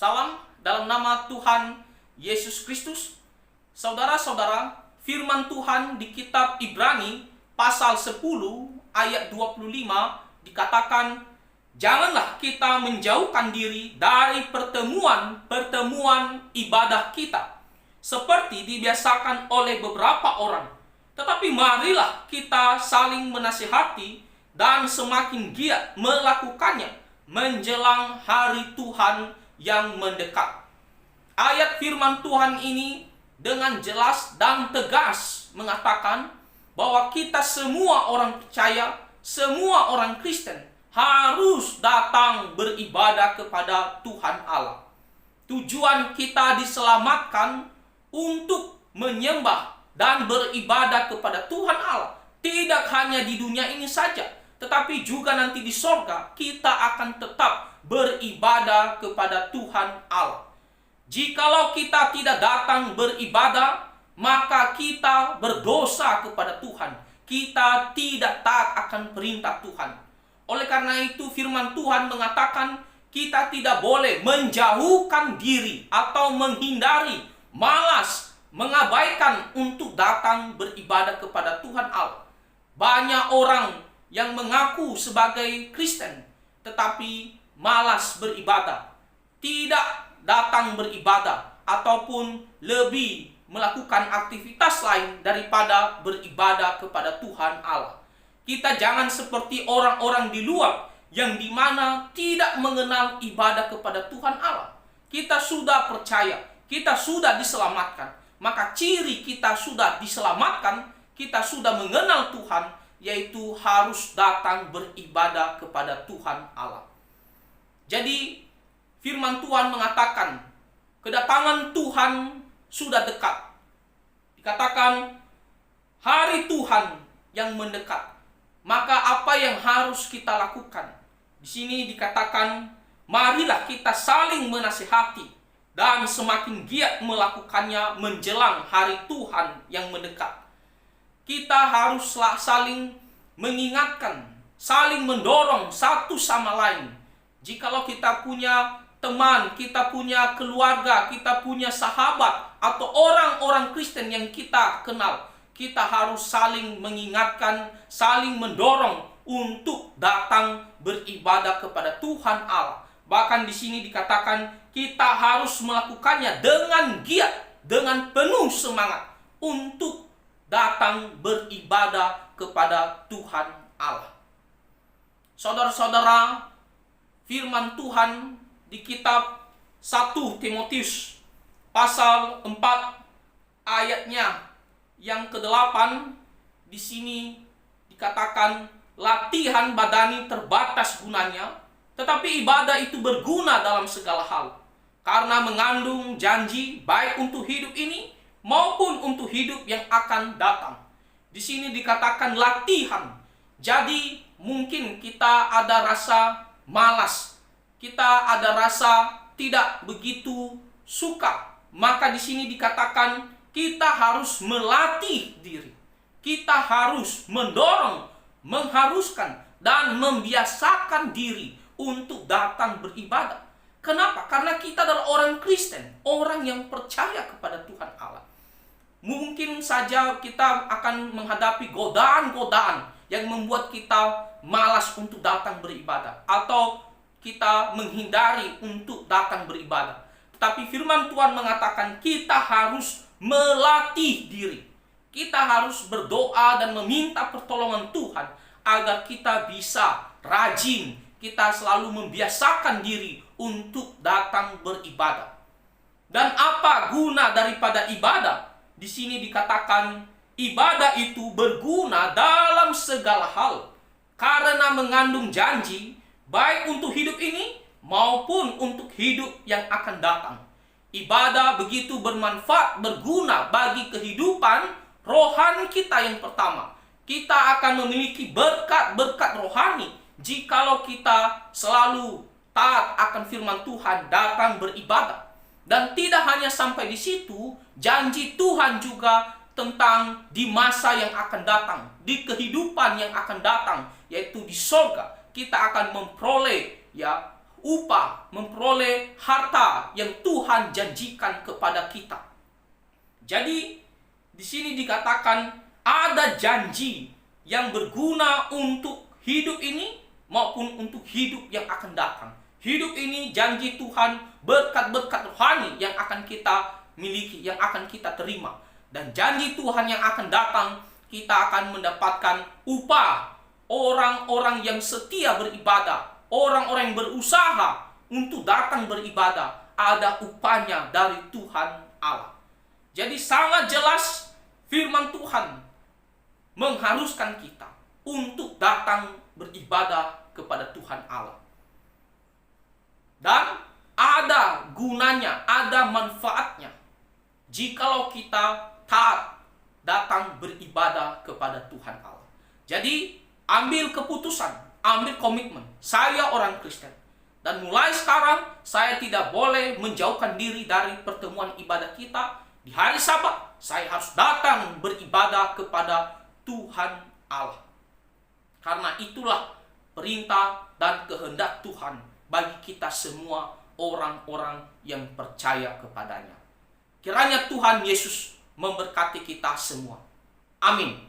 Salam dalam nama Tuhan Yesus Kristus. Saudara-saudara, firman Tuhan di kitab Ibrani pasal 10 ayat 25 dikatakan, janganlah kita menjauhkan diri dari pertemuan ibadah kita seperti dibiasakan oleh beberapa orang. Tetapi marilah kita saling menasihati dan semakin giat melakukannya menjelang hari Tuhan yang mendekat. Ayat firman Tuhan ini dengan jelas dan tegas mengatakan bahwa kita semua orang percaya, semua orang Kristen harus datang beribadah kepada Tuhan Allah. Tujuan kita diselamatkan untuk menyembah dan beribadah kepada Tuhan Allah. Tidak hanya di dunia ini saja, tetapi juga nanti di sorga kita akan tetap beribadah kepada Tuhan Allah. Jikalau kita tidak datang beribadah, maka kita berdosa kepada Tuhan. Kita tidak taat akan perintah Tuhan. Oleh karena itu firman Tuhan mengatakan kita tidak boleh menjauhkan diri atau menghindari, malas, mengabaikan untuk datang beribadah kepada Tuhan Allah. Banyak orang yang mengaku sebagai Kristen tetapi malas beribadah, tidak datang beribadah, ataupun lebih melakukan aktivitas lain daripada beribadah kepada Tuhan Allah. Kita jangan seperti orang-orang di luar yang dimana tidak mengenal ibadah kepada Tuhan Allah. Kita sudah percaya, kita sudah diselamatkan. Maka ciri kita sudah diselamatkan, kita sudah mengenal Tuhan, yaitu harus datang beribadah kepada Tuhan Allah. Jadi firman Tuhan mengatakan kedatangan Tuhan sudah dekat. Dikatakan hari Tuhan yang mendekat. Maka apa yang harus kita lakukan? Di sini dikatakan marilah kita saling menasihati dan semakin giat melakukannya menjelang hari Tuhan yang mendekat. Kita haruslah saling mengingatkan, saling mendorong satu sama lain. Jikalau kita punya teman, kita punya keluarga, kita punya sahabat, atau orang-orang Kristen yang kita kenal, kita harus saling mengingatkan, saling mendorong untuk datang beribadah kepada Tuhan Allah. Bahkan di sini dikatakan kita harus melakukannya dengan giat, dengan penuh semangat untuk datang beribadah kepada Tuhan Allah. Saudara-saudara, firman Tuhan di kitab 1 Timotius pasal 4 ayatnya yang ke-8 di sini dikatakan latihan badani terbatas gunanya, tetapi ibadah itu berguna dalam segala hal karena mengandung janji baik untuk hidup ini maupun untuk hidup yang akan datang. Di sini dikatakan latihan. Jadi mungkin kita ada rasa malas, kita ada rasa tidak begitu suka. Maka di sini dikatakan kita harus melatih diri. Kita harus mendorong, mengharuskan dan membiasakan diri untuk datang beribadah. Kenapa? Karena kita adalah orang Kristen, orang yang percaya kepada Tuhan Allah. Mungkin saja kita akan menghadapi godaan-godaan yang membuat kita malas untuk datang beribadah, atau kita menghindari untuk datang beribadah. Tetapi firman Tuhan mengatakan kita harus melatih diri. Kita harus berdoa dan meminta pertolongan Tuhan agar kita bisa rajin, kita selalu membiasakan diri untuk datang beribadah. Dan apa guna daripada ibadah? Di sini dikatakan ibadah itu berguna dalam segala hal karena mengandung janji baik untuk hidup ini maupun untuk hidup yang akan datang. Ibadah begitu bermanfaat, berguna bagi kehidupan rohani kita yang pertama. Kita akan memiliki berkat-berkat rohani jikalau kita selalu taat akan firman Tuhan, datang beribadah. Dan tidak hanya sampai di situ, janji Tuhan juga tentang di masa yang akan datang, di kehidupan yang akan datang, yaitu di sorga, kita akan memperoleh upah, memperoleh harta yang Tuhan janjikan kepada kita. Jadi di sini dikatakan ada janji yang berguna untuk hidup ini maupun untuk hidup yang akan datang. Hidup ini janji Tuhan, berkat-berkat rohani yang akan kita miliki, yang akan kita terima. Dan janji Tuhan yang akan datang, kita akan mendapatkan upah. Orang-orang yang setia beribadah, orang-orang yang berusaha untuk datang beribadah, ada upahnya dari Tuhan Allah. Jadi sangat jelas firman Tuhan mengharuskan kita untuk datang beribadah kepada Tuhan Allah. Dan ada gunanya, ada manfaatnya jikalau kita taat datang beribadah kepada Tuhan Allah. Jadi ambil keputusan, ambil komitmen. Saya orang Kristen, dan mulai sekarang saya tidak boleh menjauhkan diri dari pertemuan ibadah kita. Di hari Sabat saya harus datang beribadah kepada Tuhan Allah. Karena itulah perintah dan kehendak Tuhan bagi kita semua orang-orang yang percaya kepadanya. Kiranya Tuhan Yesus memberkati kita semua. Amin.